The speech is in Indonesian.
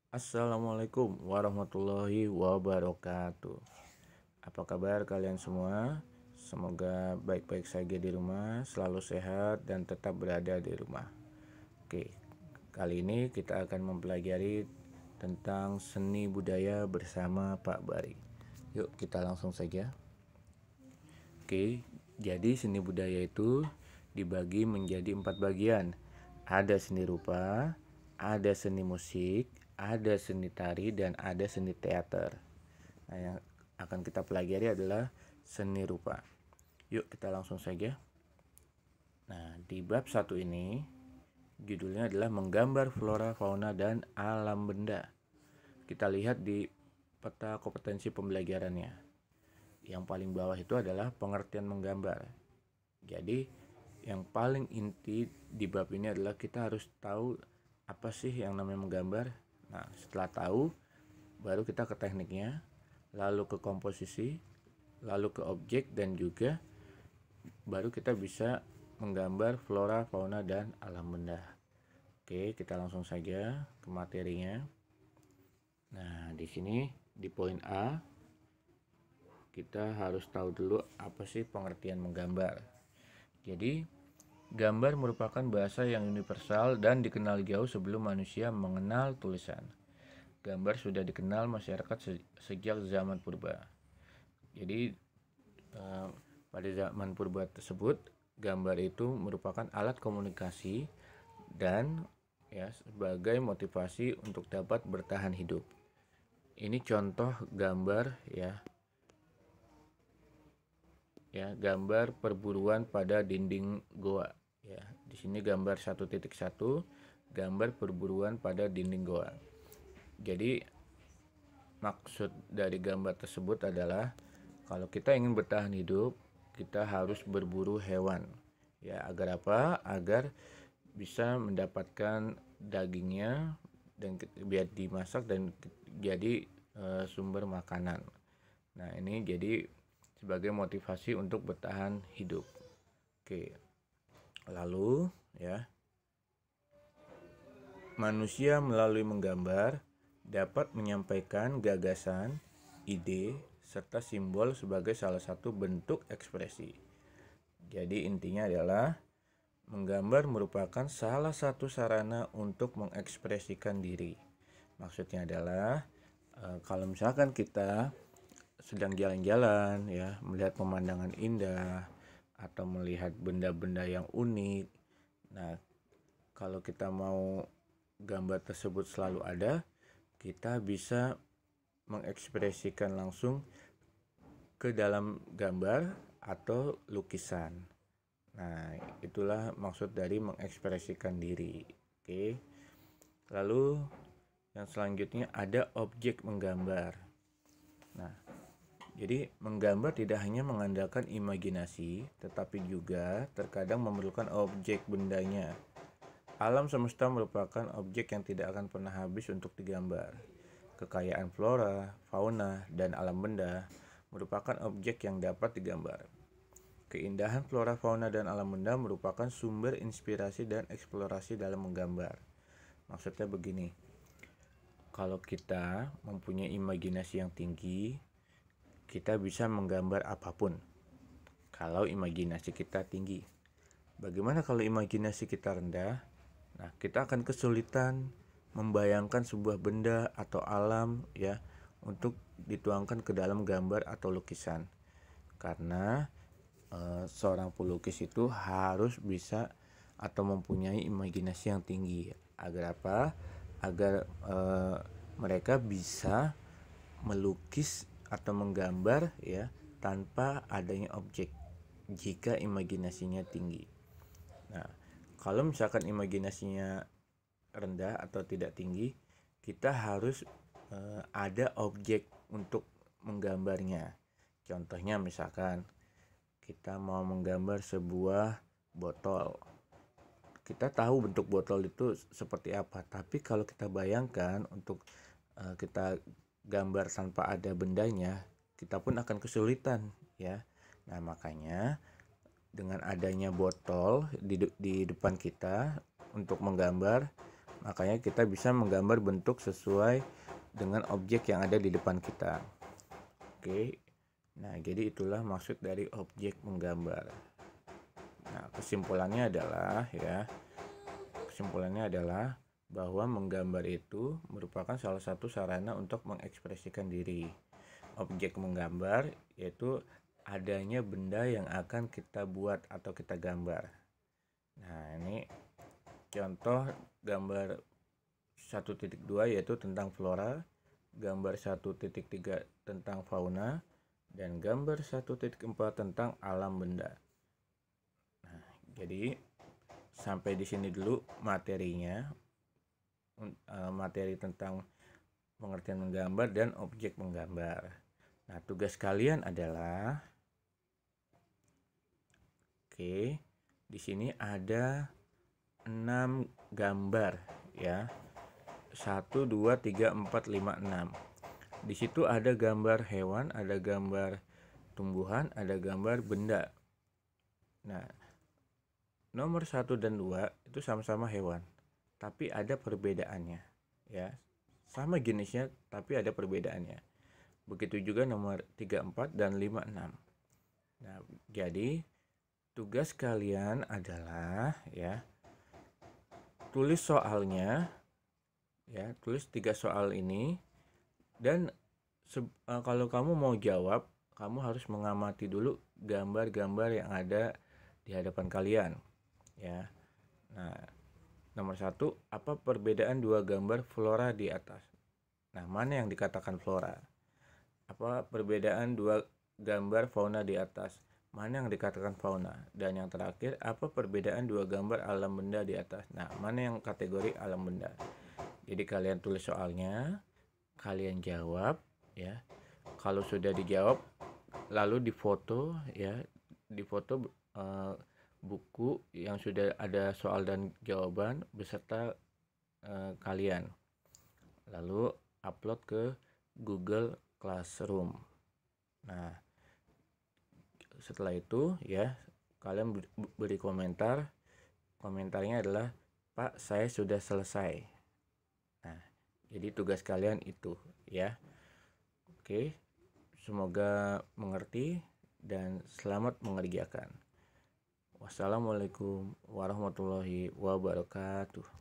Assalamualaikum warahmatullahi wabarakatuh. Apa kabar kalian semua? Semoga baik-baik saja di rumah, selalu sehat dan tetap berada di rumah. Oke, kali ini kita akan mempelajari tentang seni budaya bersama Pak Bari. Yuk kita langsung saja. Oke, jadi seni budaya itu dibagi menjadi 4 bagian. Ada seni rupa, ada seni musik, ada seni tari, dan ada seni teater. Nah, yang akan kita pelajari adalah seni rupa. Yuk kita langsung saja. Nah, di bab 1 ini judulnya adalah menggambar flora, fauna, dan alam benda. Kita lihat di peta kompetensi pembelajarannya. Yang paling bawah itu adalah pengertian menggambar. Jadi yang paling inti di bab ini adalah kita harus tahu apa sih yang namanya menggambar. Nah, setelah tahu baru kita ke tekniknya, lalu ke komposisi, lalu ke objek, dan juga baru kita bisa menggambar flora, fauna, dan alam benda. Oke, kita langsung saja ke materinya. Nah, di sini di poin A kita harus tahu dulu apa sih pengertian menggambar. Jadi, gambar merupakan bahasa yang universal dan dikenal jauh sebelum manusia mengenal tulisan. Gambar sudah dikenal masyarakat sejak zaman purba. Jadi, pada zaman purba tersebut, gambar itu merupakan alat komunikasi dan sebagai motivasi untuk dapat bertahan hidup. Ini contoh gambar gambar perburuan pada dinding goa. Di sini gambar 1.1, gambar perburuan pada dinding goa. Jadi maksud dari gambar tersebut adalah kalau kita ingin bertahan hidup, kita harus berburu hewan. Agar apa? Agar bisa mendapatkan dagingnya dan biar dimasak dan jadi sumber makanan. Nah, ini jadi sebagai motivasi untuk bertahan hidup. Oke. Lalu manusia melalui menggambar dapat menyampaikan gagasan, ide, serta simbol sebagai salah satu bentuk ekspresi. Jadi intinya adalah menggambar merupakan salah satu sarana untuk mengekspresikan diri. Maksudnya adalah kalau misalkan kita sedang jalan-jalan melihat pemandangan indah atau melihat benda-benda yang unik. Nah, kalau kita mau gambar tersebut selalu ada, kita bisa mengekspresikan langsung ke dalam gambar atau lukisan. Nah, itulah maksud dari mengekspresikan diri. Oke. Lalu yang selanjutnya ada objek menggambar. Nah, jadi menggambar tidak hanya mengandalkan imajinasi, tetapi juga terkadang memerlukan objek bendanya. Alam semesta merupakan objek yang tidak akan pernah habis untuk digambar. Kekayaan flora, fauna, dan alam benda merupakan objek yang dapat digambar. Keindahan flora, fauna, dan alam benda merupakan sumber inspirasi dan eksplorasi dalam menggambar. Maksudnya begini, kalau kita mempunyai imajinasi yang tinggi, kita bisa menggambar apapun kalau imajinasi kita tinggi. Bagaimana kalau imajinasi kita rendah? Nah, kita akan kesulitan membayangkan sebuah benda atau alam untuk dituangkan ke dalam gambar atau lukisan. Karena seorang pelukis itu harus bisa atau mempunyai imajinasi yang tinggi. Agar apa? Agar mereka bisa melukis atau menggambar tanpa adanya objek jika imajinasinya tinggi. Nah, kalau misalkan imajinasinya rendah atau tidak tinggi, kita harus ada objek untuk menggambarnya. Contohnya misalkan kita mau menggambar sebuah botol. Kita tahu bentuk botol itu seperti apa, tapi kalau kita bayangkan untuk kita gambar tanpa ada bendanya, kita pun akan kesulitan Nah, makanya dengan adanya botol di depan kita untuk menggambar, Makanya kita bisa menggambar bentuk sesuai dengan objek yang ada di depan kita. Oke. Nah, jadi itulah maksud dari objek menggambar. Nah, kesimpulannya adalah bahwa menggambar itu merupakan salah satu sarana untuk mengekspresikan diri. Objek menggambar yaitu adanya benda yang akan kita buat atau kita gambar. Nah, ini contoh gambar 1.2 yaitu tentang flora, gambar 1.3 tentang fauna, dan gambar 1.4 tentang alam benda. Nah, jadi sampai di sini dulu materinya, materi tentang pengertian menggambar dan objek menggambar. Nah, tugas kalian adalah di sini ada 6 gambar ya. 1 2 3 4 5 6. Di situ ada gambar hewan, ada gambar tumbuhan, ada gambar benda. Nah, nomor 1 dan 2 itu sama-sama hewan, tapi ada perbedaannya ya. Sama jenisnya tapi ada perbedaannya. Begitu juga nomor 3 4 dan 5 6. Nah, jadi tugas kalian adalah ya tulis soalnya ya, tulis 3 soal ini, dan kalau kamu mau jawab, kamu harus mengamati dulu gambar-gambar yang ada di hadapan kalian ya. Nah, nomor 1, apa perbedaan 2 gambar flora di atas? Nah, mana yang dikatakan flora? Apa perbedaan 2 gambar fauna di atas? Mana yang dikatakan fauna? Dan yang terakhir, apa perbedaan 2 gambar alam benda di atas? Nah, mana yang kategori alam benda? Jadi kalian tulis soalnya, kalian jawab ya. Kalau sudah dijawab, lalu difoto ya, difoto buku yang sudah ada soal dan jawaban beserta kalian. Lalu upload ke Google Classroom. Nah, setelah itu ya, kalian beri komentar. Komentarnya adalah, "Pak, saya sudah selesai." Nah, jadi tugas kalian itu ya. Oke, semoga mengerti dan selamat mengerjakan. Wassalamualaikum warahmatullahi wabarakatuh.